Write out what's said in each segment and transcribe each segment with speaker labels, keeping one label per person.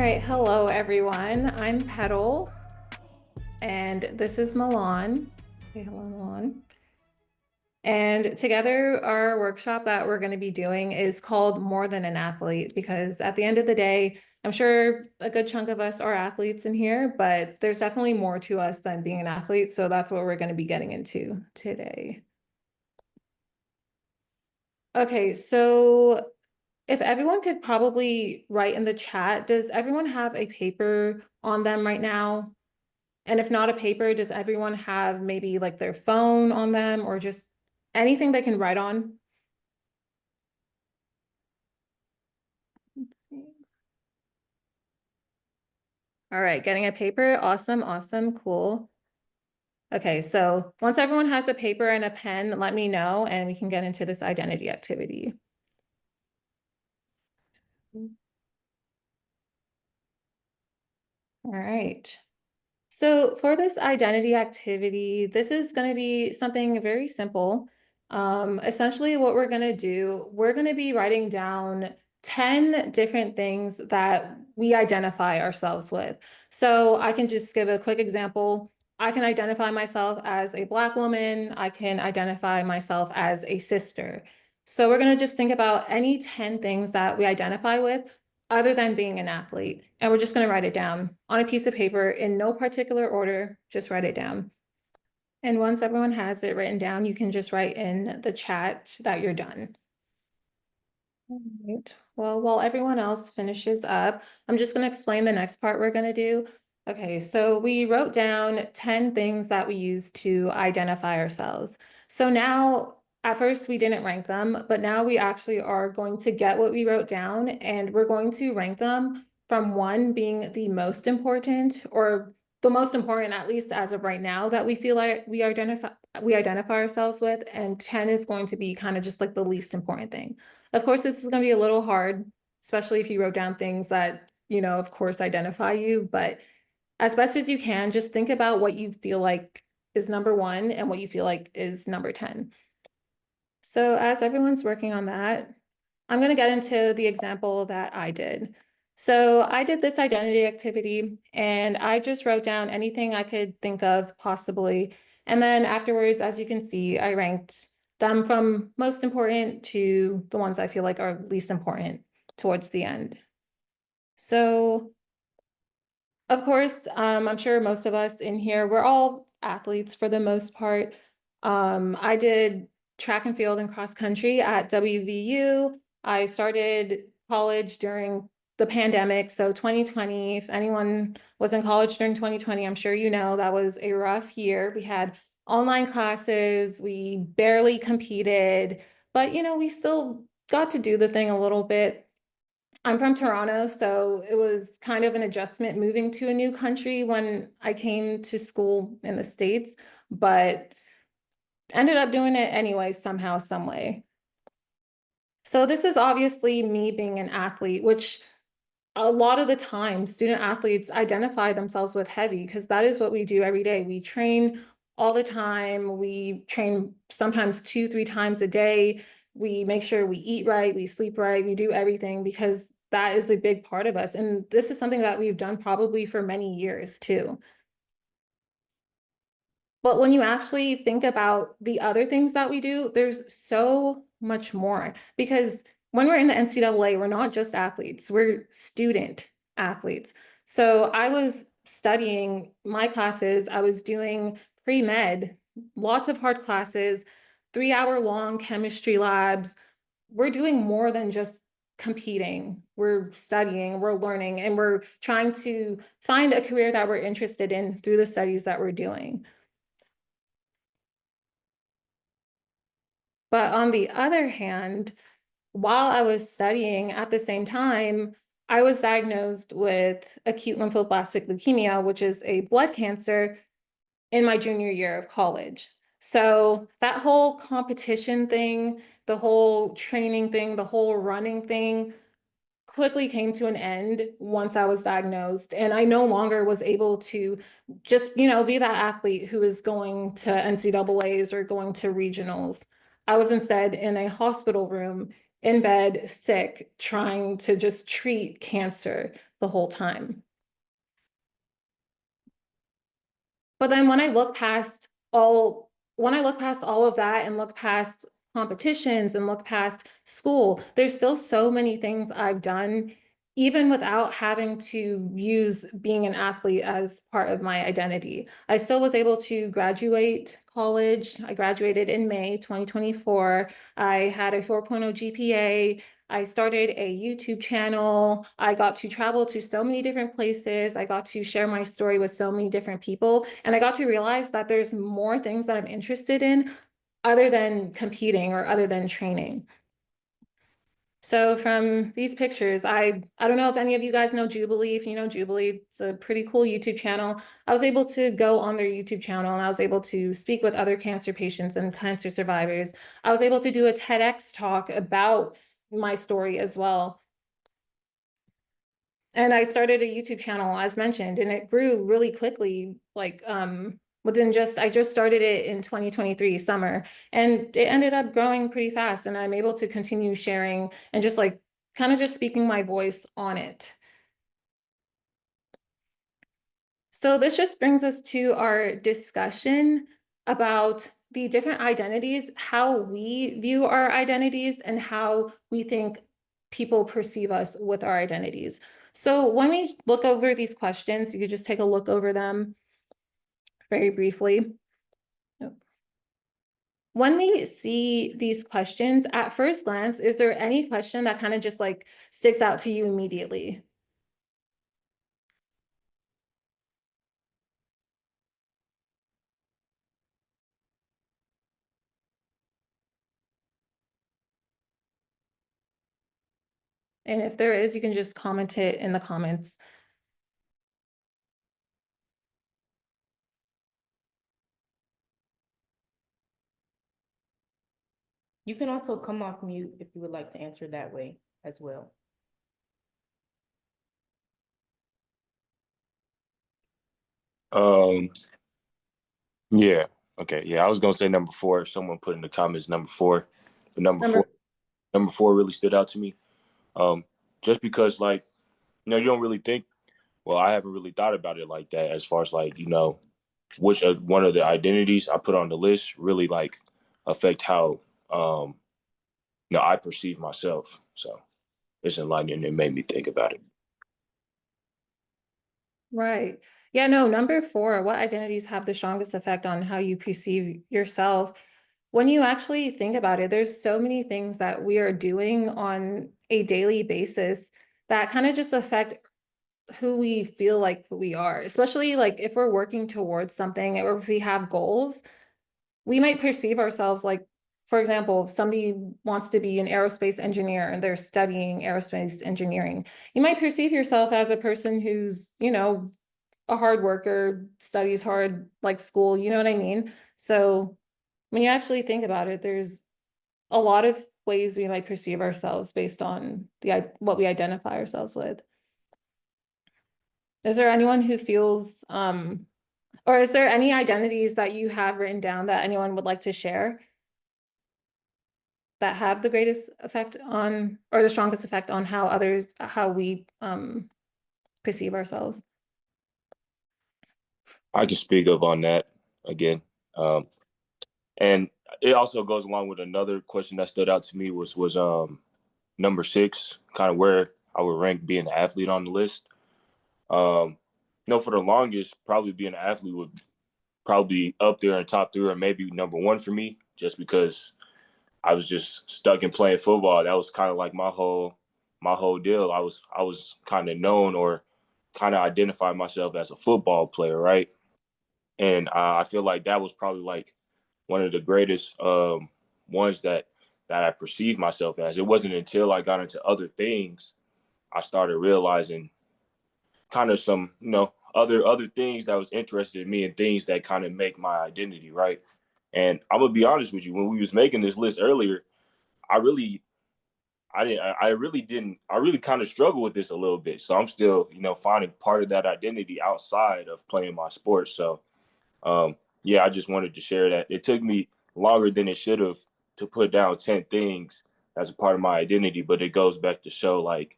Speaker 1: right, hello everyone. I'm Petal, and this is Milan. Say hello, Milan. And together, our workshop that we're going to be doing is called More Than an Athlete, because at the end of the day, I'm sure a good chunk of us are athletes in here, but there's definitely more to us than being an athlete. So that's what we're going to be getting into today. Okay, so if everyone could probably write in the chat, does everyone have a paper on them right now? And if not a paper, does everyone have maybe like their phone on them or just anything they can write on? All right, getting a paper. Awesome, awesome, cool. Okay, so once everyone has a paper and a pen, let me know and we can get into this identity activity. All right. So for this identity activity, this is going to be something very simple. Essentially what we're going to do, we're going to be writing down 10 different things that we identify ourselves with. So I can just give a quick example. I can identify myself as a Black woman. I can identify myself as a sister. So we're going to just think about any 10 things that we identify with other than being an athlete. And we're just going to write it down on a piece of paper in no particular order, just write it down. And once everyone has it written down, you can just write in the chat that you're done. All right. Well, while everyone else finishes up, I'm just going to explain the next part we're going to do. Okay, so we wrote down 10 things that we use to identify ourselves. So now, at first we didn't rank them, but now we actually are going to get what we wrote down and we're going to rank them from one being the most important or the most important, at least as of right now, that we feel like we identify ourselves with, and 10 is going to be kind of just like the least important thing. Of course, this is going to be a little hard, especially if you wrote down things that, of course, identify you. But as best as you can, just think about what you feel like is number one and what you feel like is number 10. So as everyone's working on that, I'm going to get into the example that I did. So I did this identity activity and I just wrote down anything I could think of possibly. And then afterwards, as you can see, I ranked them from most important to the ones I feel like are least important towards the end. So of course, I'm sure most of us in here, we're all athletes for the most part. I did track and field and cross country at WVU. I started college during the pandemic, so 2020. If anyone was in college during 2020, I'm sure you know that was a rough year. We had online classes, we barely competed, but we still got to do the thing a little bit. I'm from Toronto, so it was kind of an adjustment moving to a new country when I came to school in the States, but ended up doing it anyway, somehow, some way. So this is obviously me being an athlete, which a lot of the time student athletes identify themselves with heavy because that is what we do every day. We train all the time. We train sometimes 2, 3 times a day. We make sure we eat right, we sleep right, we do everything because that is a big part of us. And this is something that we've done probably for many years too. But when you actually think about the other things that we do, there's so much more because when we're in the NCAA, we're not just athletes, we're student athletes. So I was studying my classes, I was doing pre-med, lots of hard classes, 3 hour long chemistry labs. We're doing more than just competing. We're studying, we're learning, and we're trying to find a career that we're interested in through the studies that we're doing. But on the other hand, while I was studying at the same time, I was diagnosed with acute lymphoblastic leukemia, which is a blood cancer, in my junior year of college. So that whole competition thing, the whole training thing, the whole running thing quickly came to an end once I was diagnosed. And I no longer was able to just, be that athlete who is going to NCAAs or going to regionals. I was instead in a hospital room in bed sick, trying to just treat cancer the whole time. But then when I look past all of that and look past competitions and look past school, there's still so many things I've done, even without having to use being an athlete as part of my identity. I still was able to graduate college. I graduated in May 2024. I had a 4.0 GPA. I started a YouTube channel. I got to travel to so many different places. I got to share my story with so many different people. And I got to realize that there's more things that I'm interested in other than competing or other than training. So from these pictures, I don't know if any of you guys know Jubilee. If you know Jubilee, it's a pretty cool YouTube channel. I was able to go on their YouTube channel and I was able to speak with other cancer patients and cancer survivors. I was able to do a TEDx talk about my story as well. And I started a YouTube channel, as mentioned, and it grew really quickly. Like, I just started it in 2023 summer, and it ended up growing pretty fast. And I'm able to continue sharing and just like kind of just speaking my voice on it. So this just brings us to our discussion about the different identities, how we view our identities, and how we think people perceive us with our identities. So when we look over these questions, you could just take a look over them very briefly. When we see these questions, at first glance, is there any question that kind of just like sticks out to you immediately? And if there is, you can just comment it in the comments.
Speaker 2: You can also come off mute if you would like to answer that way as well.
Speaker 3: Um, yeah. Okay. Yeah, I was gonna say number four. Someone put in the comments number four. The number four really stood out to me. Just because like, you don't really think, well, I haven't really thought about it like that as far as like, which one of the identities I put on the list really like affect how I perceive myself. So it's enlightening. It made me think about it.
Speaker 1: Right. Yeah, no, number four, what identities have the strongest effect on how you perceive yourself? When you actually think about it, there's so many things that we are doing on a daily basis that kind of just affect who we feel like we are, especially like if we're working towards something or if we have goals, we might perceive ourselves like, for example, if somebody wants to be an aerospace engineer and they're studying aerospace engineering, you might perceive yourself as a person who's, a hard worker, studies hard, like school, you know what I mean? So when you actually think about it, there's a lot of ways we might perceive ourselves based on what we identify ourselves with. Is there anyone who feels, or is there any identities that you have written down that anyone would like to share that have the greatest effect on, or the strongest effect on how we perceive ourselves?
Speaker 3: I can speak up on that again. And it also goes along with another question that stood out to me was number six, kind of where I would rank being an athlete on the list. Um, for the longest, probably being an athlete would probably up there in top three or maybe number one for me, just because I was just stuck in playing football. That was kind of like my whole deal. I was kind of known or kind of identified myself as a football player, right? And I feel like that was probably like one of the greatest ones that I perceived myself as. It wasn't until I got into other things I started realizing kind of some other things that was interested in me and things that kind of make my identity, right? And I'm gonna be honest with you, when we was making this list earlier, I really I really kind of struggle with this a little bit. So I'm still, finding part of that identity outside of playing my sports. So yeah, I just wanted to share that. It took me longer than it should have to put down 10 things as a part of my identity, but it goes back to show like,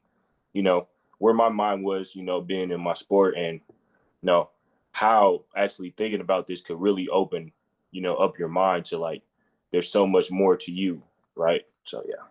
Speaker 3: you know, where my mind was, you know, being in my sport and, you know, how actually thinking about this could really open, you know, up your mind to like, there's so much more to you, right? So yeah.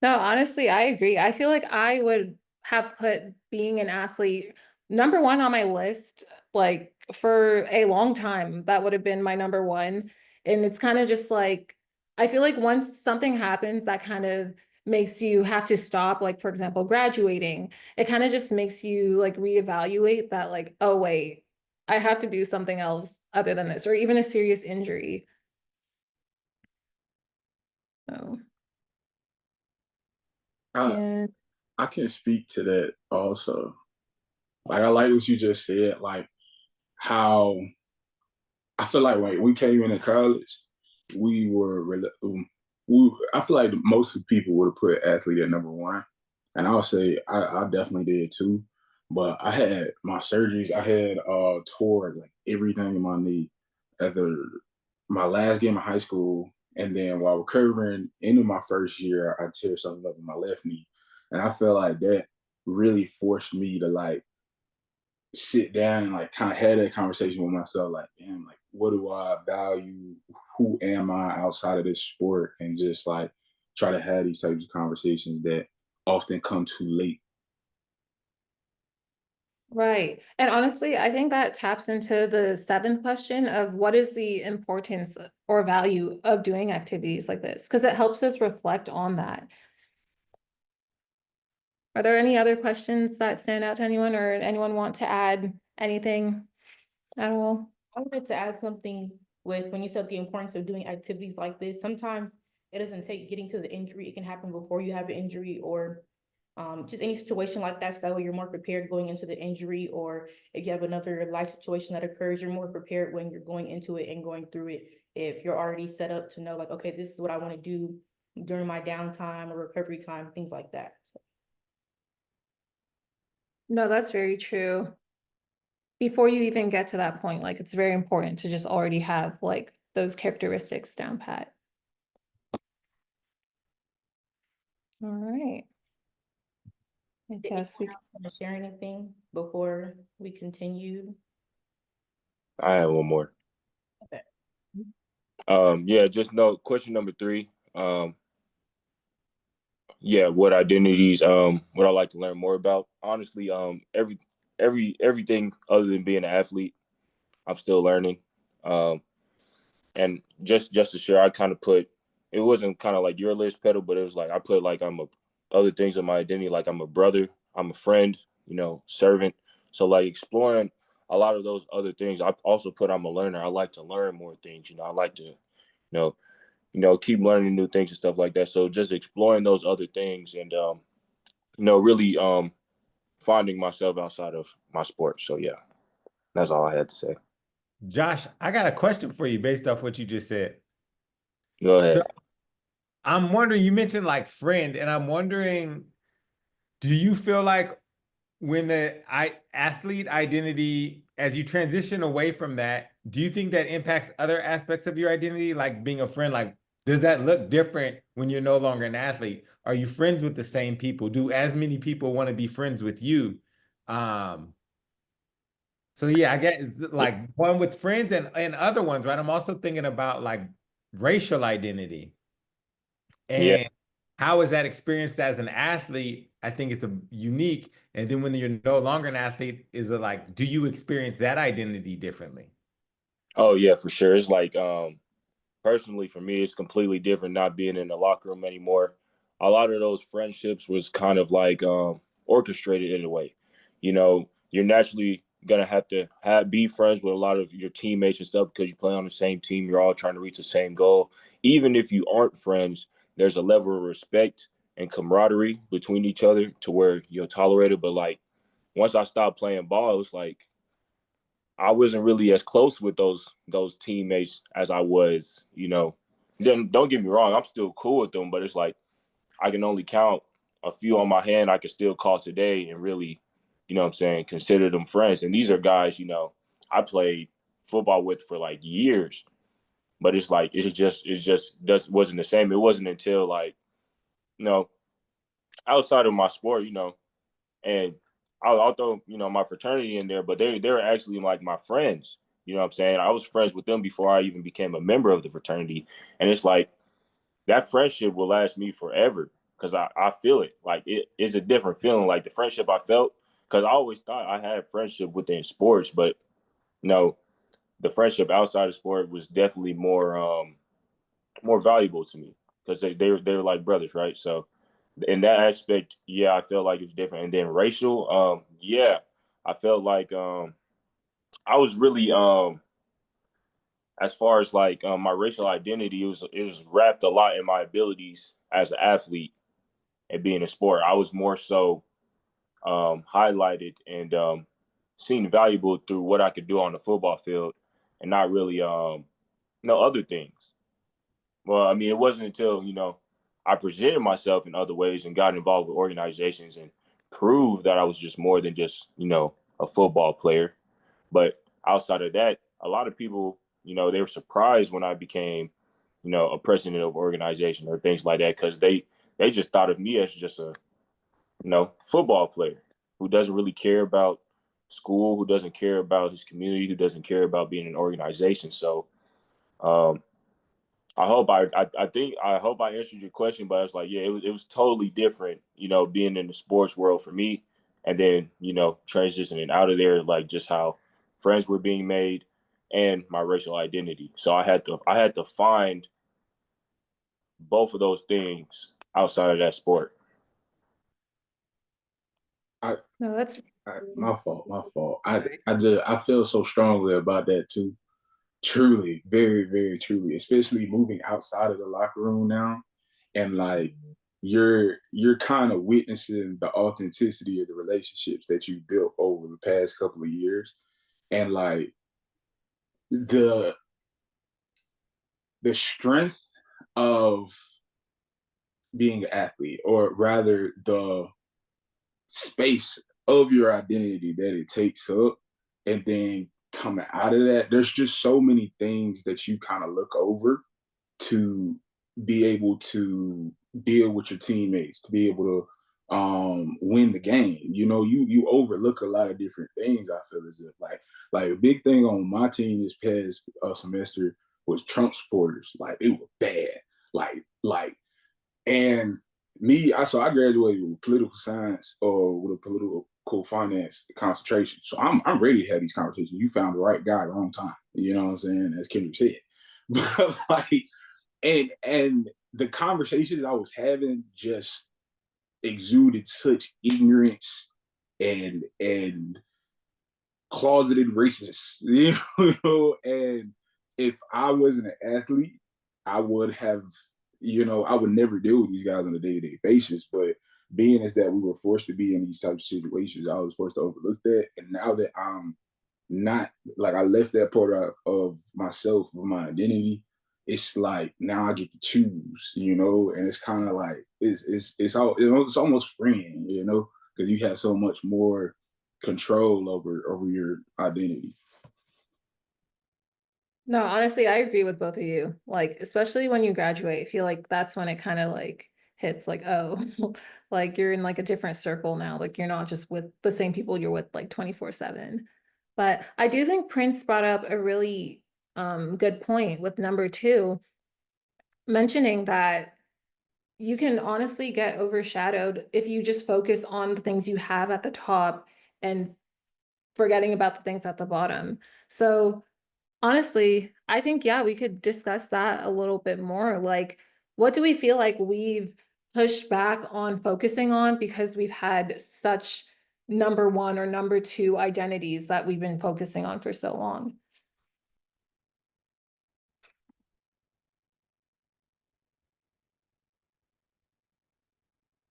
Speaker 1: No, honestly, I agree. I feel like I would have put being an athlete number one on my list, like for a long time. That would have been my number one. And it's kind of just like, I feel like once something happens that kind of makes you have to stop, like for example, graduating, it kind of just makes you like reevaluate that, like, oh, wait, I have to do something else other than this, or even a serious injury. So,
Speaker 4: I
Speaker 1: and
Speaker 4: I can speak to that also. Like I like what you just said, like how I feel like when we came into college, we were I feel like most of the people would have put athlete at number one, and I'll say I definitely did too. But I had my surgeries. I had tore like everything in my knee at my last game of high school, and then while recovering into my first year, I tear something up in my left knee, and I feel like that really forced me to like sit down and like kind of had that conversation with myself, like, damn, like what do I value? Who am I outside of this sport? And just like try to have these types of conversations that often come too late.
Speaker 1: right. And honestly, I think that taps into the seventh question of what is the importance or value of doing activities like this? Because it helps us reflect on that. Are there any other questions that stand out to anyone, or anyone want to add anything at all?
Speaker 2: I wanted to add something with when you said the importance of doing activities like this. Sometimes it doesn't take getting to the injury. It can happen before you have an injury or just any situation like that. So that way you're more prepared going into the injury, or if you have another life situation that occurs, you're more prepared when you're going into it and going through it. If you're already set up to know like, okay, this is what I want to do during my downtime or recovery time, things like that. So.
Speaker 1: No, that's very true. Before you even get to that point, like it's very important to just already have like those characteristics down pat. All right. I
Speaker 2: Did
Speaker 1: guess we
Speaker 2: anyone else want to share anything before we continue?
Speaker 3: I have one more.
Speaker 2: Okay.
Speaker 3: Yeah, just know question number three. Yeah, what identities, what I like to learn more about. Honestly, everything other than being an athlete, I'm still learning. Um, and just to share, I kind of put it wasn't kind of like your list pedal, but it was like I put like I'm a other things in my identity, like I'm a brother, I'm a friend, you know, servant. So like exploring a lot of those other things. I also put I'm a learner. I like to learn more things. You know, I like to, know, keep learning new things and stuff like that. So just exploring those other things and really finding myself outside of my sport. So yeah, that's all I had to say.
Speaker 5: Josh, I got a question for you based off what you just said.
Speaker 3: Go
Speaker 5: So
Speaker 3: ahead.
Speaker 5: I'm wondering, you mentioned like friend, and I'm wondering, do you feel like when the athlete identity, as you transition away from that, do you think that impacts other aspects of your identity, like being a friend? Like, does that look different when you're no longer an athlete? Are you friends with the same people? Do as many people want to be friends with you? Um, so yeah, I get like one with friends and other ones, right? I'm also thinking about like racial identity
Speaker 3: Yeah.
Speaker 5: and how is that experienced as an athlete? I think it's a unique. And then when you're no longer an athlete, is it like, do you experience that identity differently?
Speaker 3: Oh yeah, for sure. It's like personally for me, it's completely different not being in the locker room anymore. A lot of those friendships was kind of like orchestrated in a way. You know, you're naturally gonna have to be friends with a lot of your teammates and stuff because you play on the same team. You're all trying to reach the same goal. Even if you aren't friends, there's a level of respect and camaraderie between each other to where you'll tolerate it. But like once I stopped playing ball, it's like I wasn't really as close with those teammates as I was, Then don't get me wrong, I'm still cool with them, but it's like I can only count a few on my hand I can still call today and really, what I'm saying, consider them friends. And these are guys, I played football with for like years. but it's like it just wasn't the same. It wasn't until like, you know, outside of my sport, and I'll throw, my fraternity in there, but they were actually like my friends. You know what I'm saying? I was friends with them before I even became a member of the fraternity. And it's like that friendship will last me forever because I feel it. Like it is a different feeling. Like the friendship I felt, because I always thought I had friendship within sports, but no, the friendship outside of sport was definitely more valuable to me because they were like brothers, right? So in that aspect, yeah, I felt like it was different. And then racial, yeah, I felt like I was really as far as like my racial identity, it was wrapped a lot in my abilities as an athlete and being a sport. I was more so highlighted and seen valuable through what I could do on the football field, and not really no other things. Well, I mean, it wasn't until I presented myself in other ways and got involved with organizations and proved that I was just more than just a football player. But outside of that, a lot of people, they were surprised when I became, a president of an organization or things like that because they just thought of me as just a football player who doesn't really care about school, who doesn't care about his community, who doesn't care about being an organization. So um, I hope I answered your question, but it's like, yeah, it was totally different, being in the sports world for me, and then transitioning out of there, like just how friends were being made, and my racial identity. So I had to find both of those things outside of that sport.
Speaker 4: I,
Speaker 1: No, that's
Speaker 4: my fault, my fault. I feel so strongly about that too. Truly, very, very truly, especially moving outside of the locker room now, and like you're kind of witnessing the authenticity of the relationships that you built over the past couple of years, and like the the strength of being an athlete, or rather the space of your identity that it takes up, and then coming out of that, there's just so many things that you kind of look over to be able to deal with your teammates, to be able to win the game. You overlook a lot of different things. I feel as if like a big thing on my team this past semester was Trump supporters. Like it was bad. Like and I graduated with political science or with a political finance concentration. So I'm ready to have these conversations. You found the right guy at the wrong time. You know what I'm saying? As Kendrick said. But like and the conversations I was having just exuded such ignorance and closeted racist, and if I wasn't an athlete, I would have, I would never deal with these guys on a day-to-day basis. But being as that we were forced to be in these types of situations, I was forced to overlook that. And now that I'm not, like, I left that part of myself, of my identity, it's like now I get to choose, and it's kind of like it's almost freeing, because you have so much more control over your identity.
Speaker 1: no, honestly, I agree with both of you. Like, especially when you graduate, I feel like that's when it kind of like hits like, oh, like you're in like a different circle now. Like you're not just with the same people you're with like 24/7. But I do think Prince brought up a really good point with number two, mentioning that you can honestly get overshadowed if you just focus on the things you have at the top and forgetting about the things at the bottom. So honestly, I think, yeah, we could discuss that a little bit more. Like, what do we feel like we've pushed back on focusing on because we've had such number one or number two identities that we've been focusing on for so long?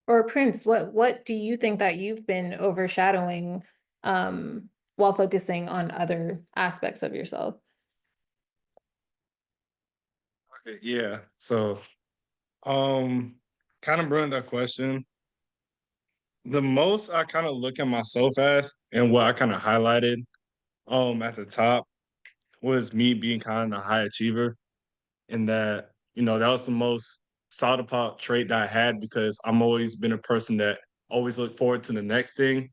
Speaker 1: Or Prince, what do you think that you've been overshadowing while focusing on other aspects of yourself?
Speaker 6: Okay, yeah. So, um, kind of bring that question. The most I kind of look at myself as, and what I kind of highlighted, at the top was me being kind of a high achiever. and that, that was the most sought about trait that I had because I'm always been a person that always look forward to the next thing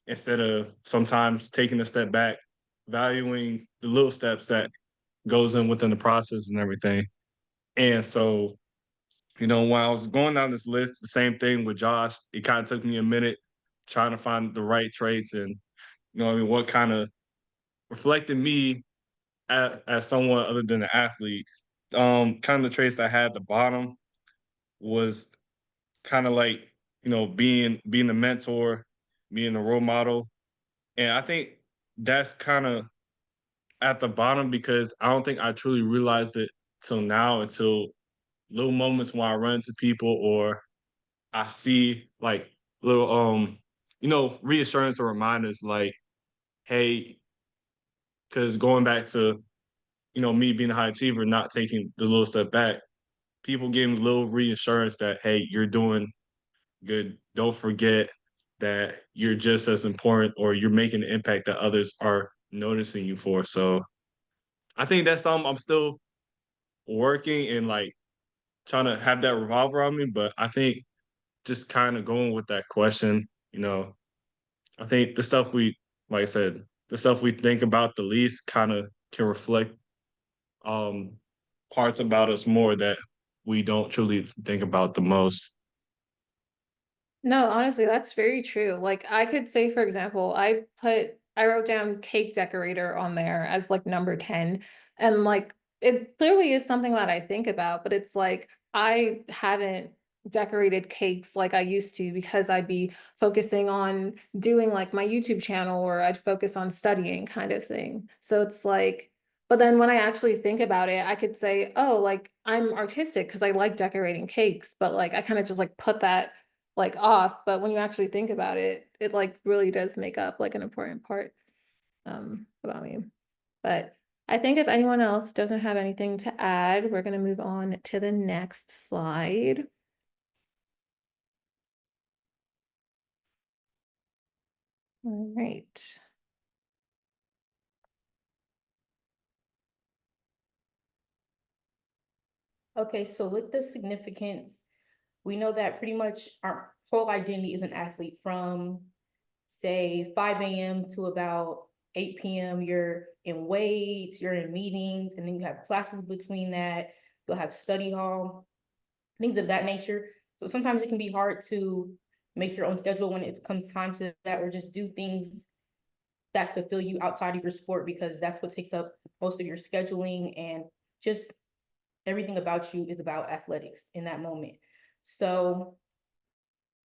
Speaker 6: instead of sometimes taking a step back, valuing the little steps that goes in within the process and everything. And so, when I was going down this list, the same thing with Josh, it kind of took me a minute trying to find the right traits and, what kind of reflected me as someone other than an athlete. Kind of the traits that I had at the bottom was kind of like, being a mentor, being a role model. And I think that's kind of at the bottom because I don't think I truly realized it till now, until little moments when I run into people or I see like little reassurance or reminders like, hey, because going back to, me being a high achiever, not taking the little step back, people give me little reassurance that, hey, you're doing good. Don't forget that you're just as important or you're making an impact that others are noticing you for. So I think that's something I'm still working and like trying to have that revolve around me. But I think just kind of going with that question, I think the stuff like I said, the stuff we think about the least kind of can reflect um parts about us more that we don't truly think about the most.
Speaker 1: No, honestly, that's very true. Like I could say, for example, I wrote down cake decorator on there as like number 10. And like it clearly is something that I think about, but it's like I haven't decorated cakes like I used to because I'd be focusing on doing like my YouTube channel or I'd focus on studying kind of thing. So it's like, but then when I actually think about it, I could say, oh, like I'm artistic because I like decorating cakes, but like I kind of just like put that like off, but when you actually think about it, it like really does make up like an important part about me. But I think if anyone else doesn't have anything to add, we're going to move on to the next slide. All right.
Speaker 2: Okay, so with the significance, we know that pretty much our whole identity is an athlete from say 5 a.m. to about 8 p.m. You're in weights, you're in meetings, and then you have classes between that. You'll have study hall, things of that nature. So sometimes it can be hard to make your own schedule when it comes time to that, or just do things that fulfill you outside of your sport because that's what takes up most of your scheduling, and just everything about you is about athletics in that moment. So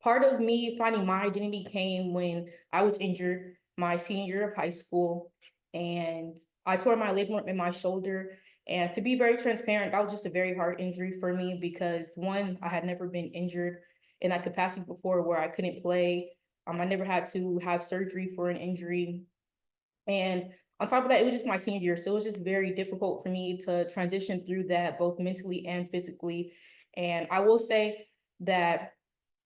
Speaker 2: part of me finding my identity came when I was injured my senior year of high school, and I tore my labrum in my shoulder. And to be very transparent, that was just a very hard injury for me because one, I had never been injured in that capacity before where I couldn't play. I never had to have surgery for an injury. And on top of that, it was just my senior year. So it was just very difficult for me to transition through that, both mentally and physically. And I will say that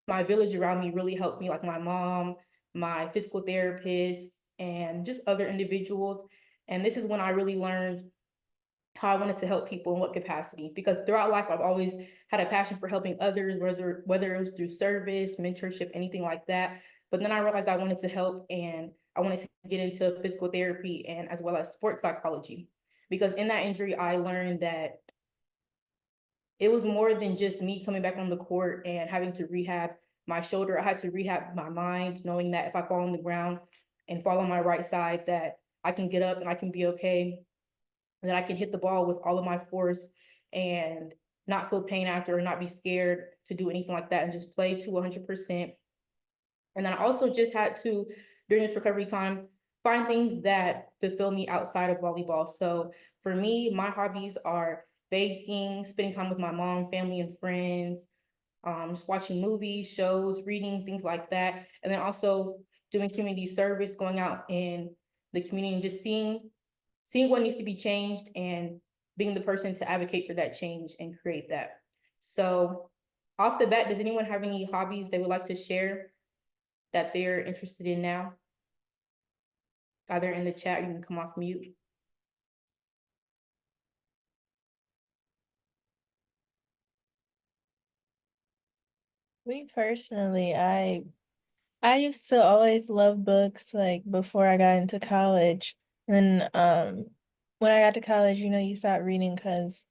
Speaker 2: my village around me really helped me, like my mom, my physical therapist, and just other individuals. And this is when I really learned how I wanted to help people in what capacity. Because throughout life, I've always had a passion for helping others, whether it was through service, mentorship, anything like that. But then I realized I wanted to help and I wanted to get into physical therapy and as well as sports psychology. Because in that injury, I learned that it was more than just me coming back on the court and having to rehab my shoulder. I had to rehab my mind, knowing that if I fall on the ground and fall on my right side, that I can get up and I can be okay, that I can hit the ball with all of my force and not feel pain after or not be scared to do anything like that and just play to 100%. And then I also just had to, during this recovery time, find things that fulfill me outside of volleyball. So for me, my hobbies are baking, spending time with my mom, family, and friends, just watching movies, shows, reading, things like that. And then also doing community service, going out in the community and just seeing what needs to be changed and being the person to advocate for that change and create that. So off the bat, does anyone have any hobbies they would like to share that they're interested in now? Either in the chat, you can come off mute.
Speaker 7: Me personally, I used to always love books like before I got into college. Then when I got to college, you start reading because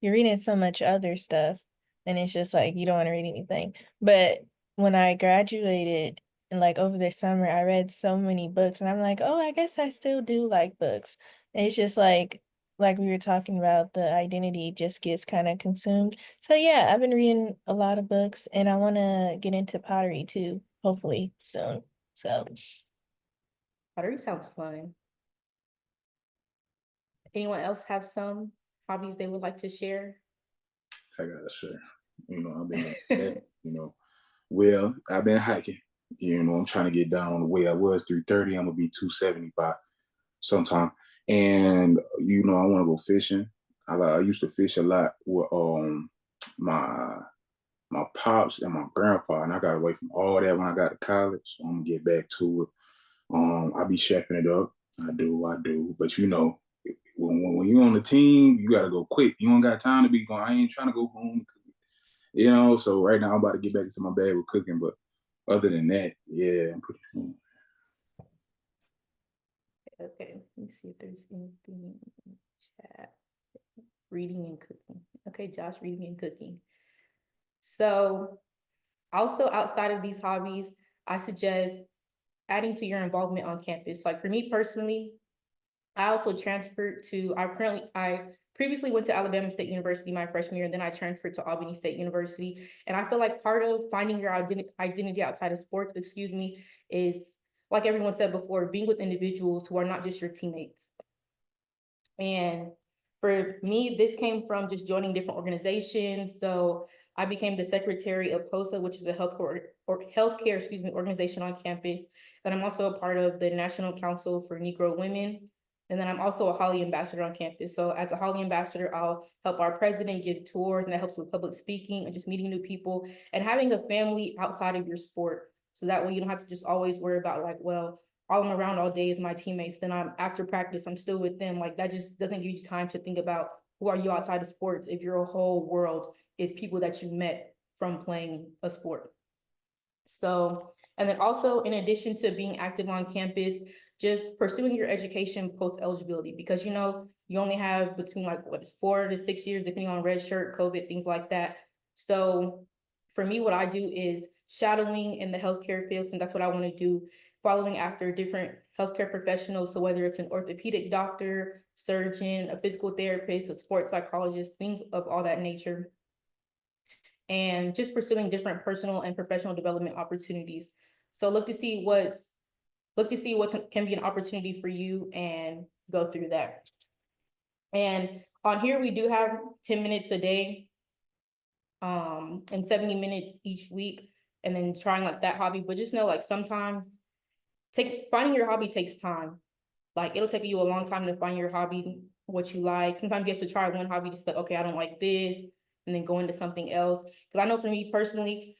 Speaker 7: you're reading so much other stuff and it's just like you don't want to read anything. But when I graduated and like over the summer, I read so many books and I'm like, oh, I guess I still do like books. And it's just like we were talking about, the identity just gets kind of consumed. So yeah, I've been reading a lot of books and I want to get into pottery too, hopefully soon. So
Speaker 2: Pottery sounds fun. Anyone else have some hobbies they would like to share?
Speaker 4: I gotta share. I've been well, I've been hiking. I'm trying to get down on the weight. I was 330. I'm gonna be 270 by sometime. And I want to go fishing. I used to fish a lot with my my pops and my grandpa, and I got away from all that when I got to college. So I'm gonna get back to it. I be chefing it up. I do. But when you're on the team, you gotta go quick. You don't got time to be going. I ain't trying to go home. So right now I'm about to get back into my bag with cooking. But other than that, yeah, I'm pretty.
Speaker 2: Okay, let me see if there's anything in the chat. Reading and cooking. Okay, Josh, reading and cooking. So also outside of these hobbies, I suggest adding to your involvement on campus. Like for me personally, I also transferred to, I previously went to Alabama State University my freshman year, and then I transferred to Albany State University. And I feel like part of finding your identity outside of sports, is, like everyone said before, being with individuals who are not just your teammates. And for me, this came from just joining different organizations. So I became the secretary of HOSA, which is a healthcare organization on campus. And I'm also a part of the National Council for Negro Women. And then I'm also a Holly ambassador on campus. So as a Holly ambassador, I'll help our president give tours, and that helps with public speaking and just meeting new people and having a family outside of your sport. So that way you don't have to just always worry about like, well, all I'm around all day is my teammates. Then I'm after practice, I'm still with them. Like that just doesn't give you time to think about who are you outside of sports if your whole world is people that you met from playing a sport. So, and then also in addition to being active on campus, just pursuing your education post eligibility, because you only have between like 4 to 6 years, depending on red shirt, COVID, things like that. So for me, what I do is shadowing in the healthcare field, and that's what I want to do, following after different healthcare professionals. So whether it's an orthopedic doctor, surgeon, a physical therapist, a sports psychologist, things of all that nature, and just pursuing different personal and professional development opportunities. So look to see what can be an opportunity for you and go through that. And on here, we do have 10 minutes a day, and 70 minutes each week, and then trying like that hobby. But just know, like, sometimes finding your hobby takes time. Like it'll take you a long time to find your hobby, what you like. Sometimes you have to try one hobby to say, okay, I don't like this, and then go into something else. Because I know for me personally,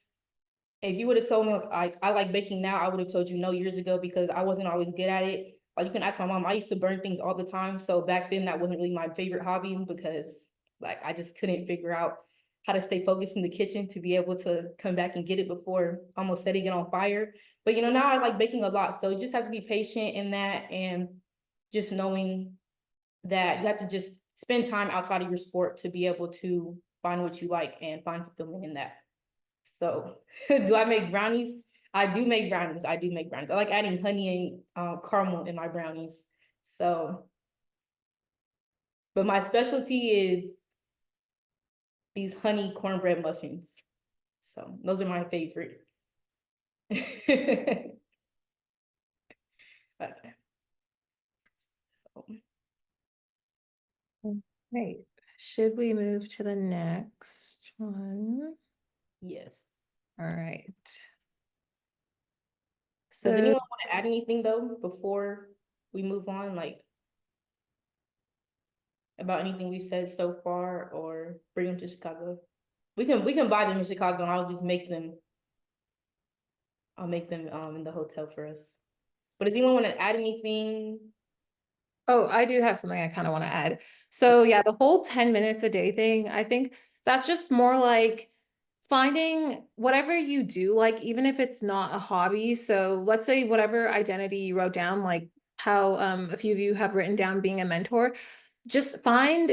Speaker 2: if you would have told me like I like baking now, I would have told you no years ago because I wasn't always good at it. Like you can ask my mom, I used to burn things all the time. So back then that wasn't really my favorite hobby because like I just couldn't figure out how to stay focused in the kitchen to be able to come back and get it before almost setting it on fire. But now I like baking a lot. So you just have to be patient in that, and just knowing that you have to just spend time outside of your sport to be able to find what you like and find fulfillment in that. So do I make brownies? I do make brownies. I like adding honey and caramel in my brownies. So, but my specialty is these honey cornbread muffins. So those are my favorite. Okay. So,
Speaker 1: Great. Should we move to the next one?
Speaker 2: yes.
Speaker 1: All right.
Speaker 2: Does anyone
Speaker 1: So,
Speaker 2: want to add anything though before we move on? Like about anything we've said so far, or bring them to Chicago? We can buy them in Chicago, and I'll just make them. I'll make them in the hotel for us. But if anyone want to add anything,
Speaker 1: oh, I do have something I kind of want to add. So yeah, the whole 10 minutes a day thing, I think that's just more like finding whatever you do, like even if it's not a hobby. So let's say whatever identity you wrote down, like how a few of you have written down being a mentor, just find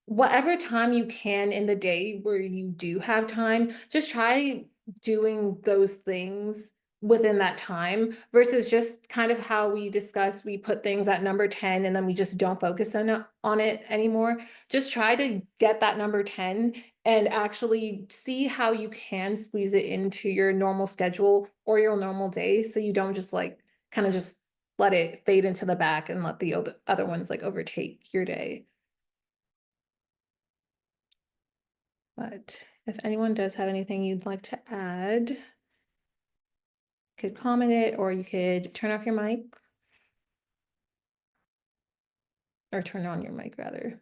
Speaker 1: whatever time you can in the day where you do have time, just try doing those things within that time versus just kind of how we discussed, we put things at number 10 and then we just don't focus on it anymore. Just try to get that number 10 and actually see how you can squeeze it into your normal schedule or your normal day, so you don't just like kind of just let it fade into the back and let the other ones like overtake your day. But if anyone does have anything you'd like to add, you could comment it, or you could turn off your mic. Or turn on your mic, rather.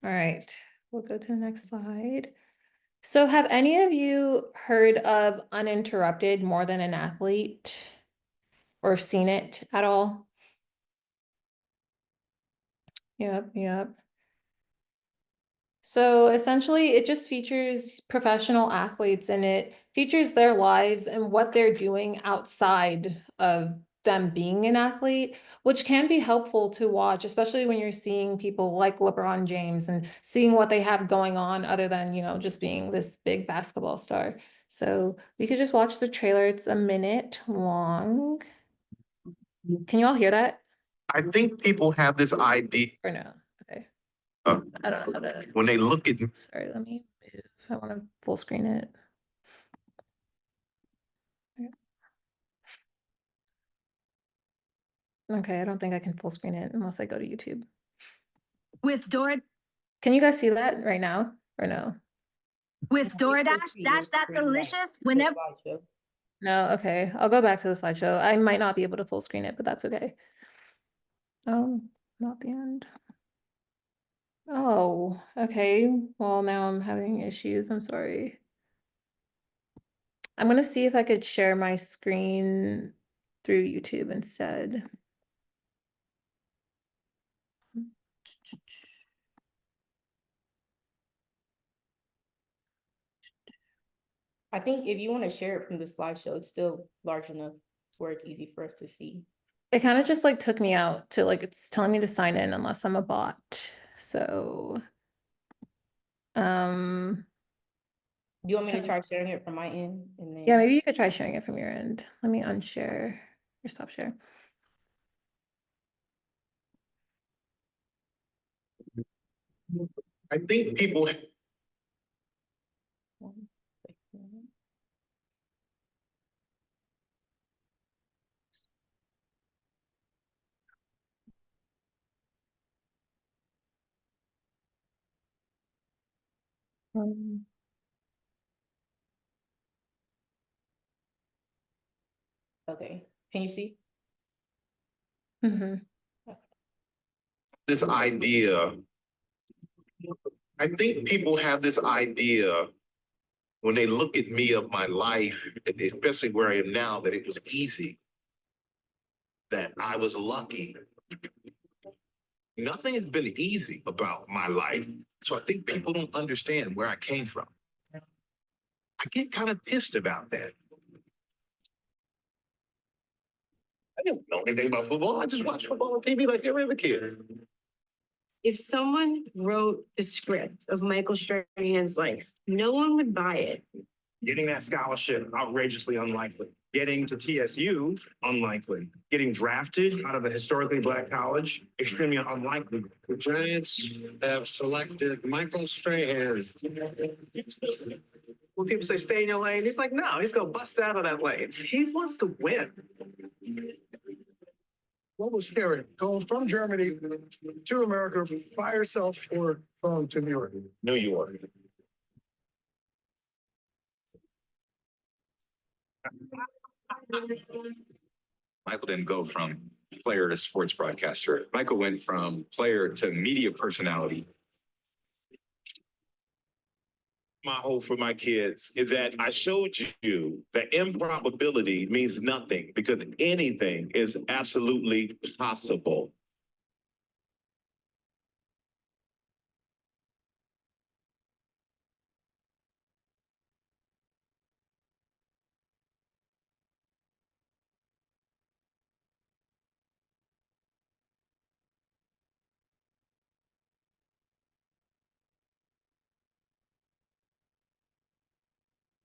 Speaker 1: All right, we'll go to the next slide. So have any of you heard of uninterrupted more than an athlete or seen it at all? Yep. So essentially, it just features professional athletes, and it features their lives and what they're doing outside of them being an athlete, which can be helpful to watch, especially when you're seeing people like LeBron James and seeing what they have going on other than, you know, just being this big basketball star. So we could just watch the trailer. It's a minute long. Can you all hear that?
Speaker 8: I think people have this idea
Speaker 1: Or no? Okay.
Speaker 8: uh,
Speaker 1: I don't know how to.
Speaker 8: when they look at
Speaker 1: Sorry, let me move. I want to full screen it. Okay, I don't think I can full screen it unless I go to YouTube.
Speaker 9: With Dora,
Speaker 1: Can you guys see that right now or no?
Speaker 9: with DoorDash, that's that delicious whenever.
Speaker 1: No, okay. I'll go back to the slideshow. I might not be able to full screen it, but that's okay. Oh, not the end. Oh, okay. Well, now I'm having issues. I'm sorry. I'm gonna see if I could share my screen through YouTube instead.
Speaker 2: I think if you want to share it from the slideshow, it's still large enough where it's easy for us to see.
Speaker 1: It kind of just like took me out to like, it's telling me to sign in unless I'm a bot. So,
Speaker 2: Do you want me to try sharing it from my end and then?
Speaker 1: yeah, maybe you could try sharing it from your end. Let me unshare or stop share.
Speaker 8: I think people
Speaker 2: One second. Okay, can you see?
Speaker 1: Mhm.
Speaker 8: this idea, I think people have this idea when they look at me of my life, and especially where I am now, that it was easy, that I was lucky. Nothing has been easy about my life. So I think people don't understand where I came from. I get kind of pissed about that. I didn't know anything about football. I just watched football on TV like every other kid.
Speaker 9: If someone wrote the script of Michael Strahan's life, no one would buy it.
Speaker 10: Getting that scholarship, outrageously unlikely. Getting to TSU, unlikely. Getting drafted out of a historically Black college, extremely unlikely.
Speaker 8: The Giants have selected Michael Strahan.
Speaker 11: When people say stay in your lane, he's like, no, he's gonna bust out of that lane. He wants to win.
Speaker 12: What was scary? Going from Germany to America by yourself or going to New York?
Speaker 8: New York.
Speaker 13: Michael didn't go from player to sports broadcaster. Michael went from player to media personality.
Speaker 8: My hope for my kids is that I showed you that improbability means nothing because anything is absolutely possible.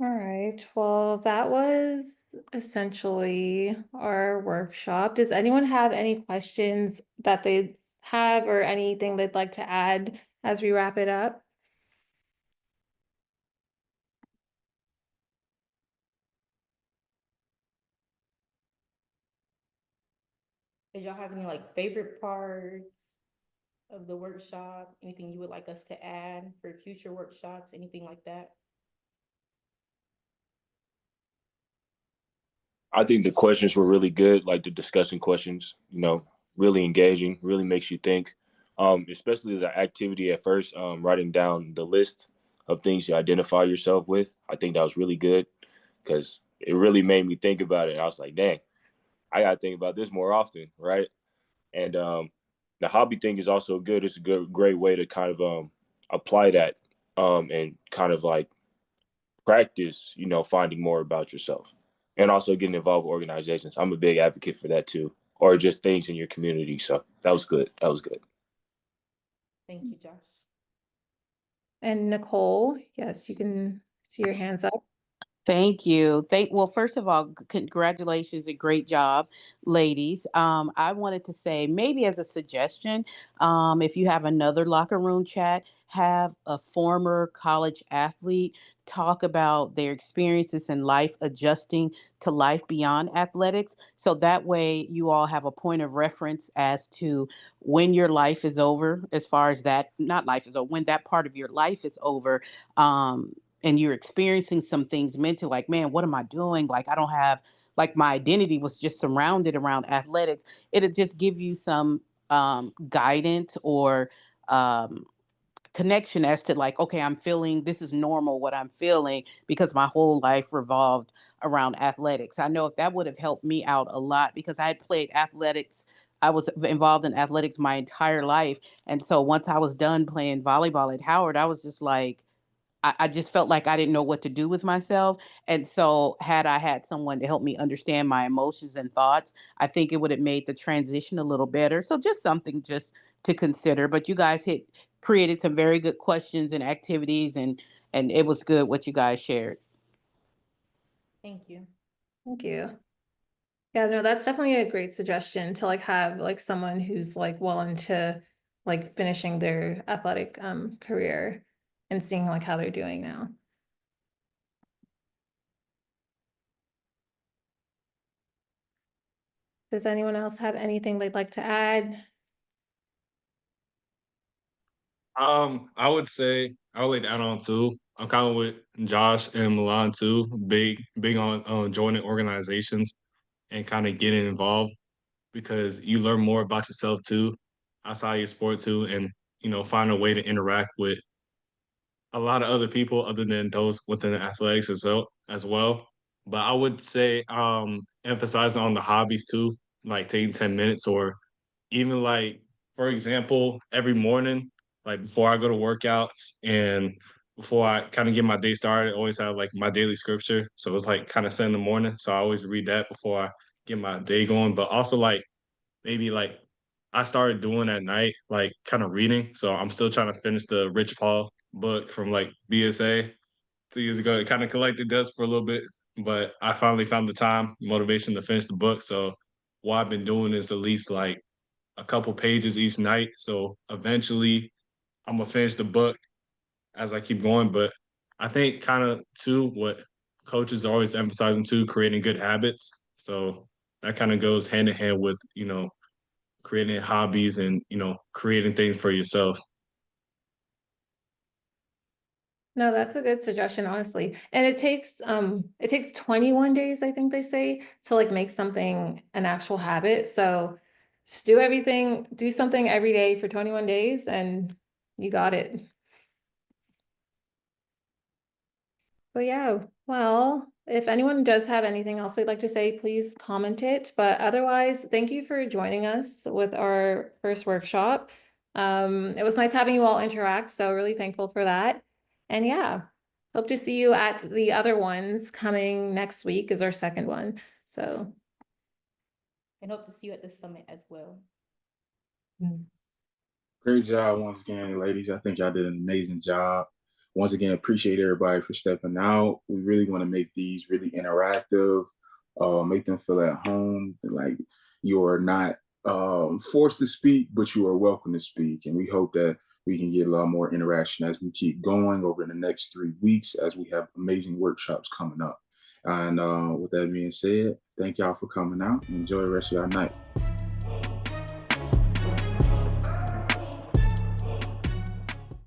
Speaker 1: All right. Well, that was essentially our workshop. Does anyone have any questions that they have or anything they'd like to add as we wrap it up?
Speaker 2: Did y'all have any like favorite parts of the workshop? Anything you would like us to add for future workshops? Anything like that?
Speaker 3: I think the questions were really good, like the discussion questions, really engaging, really makes you think. Especially the activity at first, writing down the list of things you identify yourself with. I think that was really good because it really made me think about it. I was like, dang, I got to think about this more often, right? And the hobby thing is also good. It's a great way to kind of apply that and kind of like practice, finding more about yourself and also getting involved with organizations. I'm a big advocate for that too, or just things in your community. So that was good. That was good.
Speaker 2: Thank you, Josh.
Speaker 1: And Nicole, yes, you can see your hands up.
Speaker 14: Thank you. Well, first of all, congratulations, a great job, ladies. I wanted to say maybe as a suggestion, if you have another locker room chat, have a former college athlete talk about their experiences in life adjusting to life beyond athletics. So that way you all have a point of reference as to when your life is over, as far as that, not life is over, when that part of your life is over. And you're experiencing some things mentally, like, man, what am I doing? Like, I don't have, like, my identity was just surrounded around athletics. It'll just give you some guidance or um, connection as to, like, okay, I'm feeling this is normal what I'm feeling because my whole life revolved around athletics. I know if that would have helped me out a lot because I had played athletics. I was involved in athletics my entire life. And so once I was done playing volleyball at Howard, I was just like, I just felt like I didn't know what to do with myself. And so, had I had someone to help me understand my emotions and thoughts, I think it would have made the transition a little better. So, just something just to consider. But you guys created some very good questions and activities, and it was good what you guys shared.
Speaker 2: Thank you.
Speaker 1: Thank you. Yeah, no, that's definitely a great suggestion to like have like someone who's like well into like finishing their athletic career and seeing like how they're doing now. Does anyone else have anything they'd like to add?
Speaker 6: I would say I would like to add on too. I'm kind of with Josh and Milan too. Big on joining organizations and kind of getting involved because you learn more about yourself too, outside your sport too, and find a way to interact with a lot of other people other than those within athletics as well. But I would say emphasizing on the hobbies too, like taking 10 minutes or even like, for example, every morning, like before I go to workouts and before I kind of get my day started, I always have like my daily scripture. So it's like kind of set in the morning. So I always read that before I get my day going. But also like maybe like I started doing at night, like kind of reading. So I'm still trying to finish the Rich Paul book from like BSA 2 years ago. It kind of collected dust for a little bit, but I finally found the time, motivation to finish the book. So what I've been doing is at least like a couple pages each night. So eventually I'm gonna finish the book as I keep going. But I think kind of too what coaches are always emphasizing too, creating good habits. So that kind of goes hand in hand with, creating hobbies and, creating things for yourself.
Speaker 1: No, that's a good suggestion, honestly. And it takes 21 days, I think they say, to like make something an actual habit. So just do something every day for 21 days and you got it. But yeah, well, if anyone does have anything else they'd like to say, please comment it. But otherwise, thank you for joining us with our first workshop. It was nice having you all interact, so really thankful for that. And yeah, hope to see you at the other ones coming next week is our second one. So
Speaker 2: And hope to see you at the summit as well.
Speaker 4: Great job once again, ladies. I think y'all did an amazing job. once again, appreciate everybody for stepping out. We really want to make these really interactive, make them feel at home, like you are not forced to speak, but you are welcome to speak. And we hope that we can get a lot more interaction as we keep going over the next 3 weeks as we have amazing workshops coming up. And with that being said, thank y'all for coming out and enjoy the rest of your night.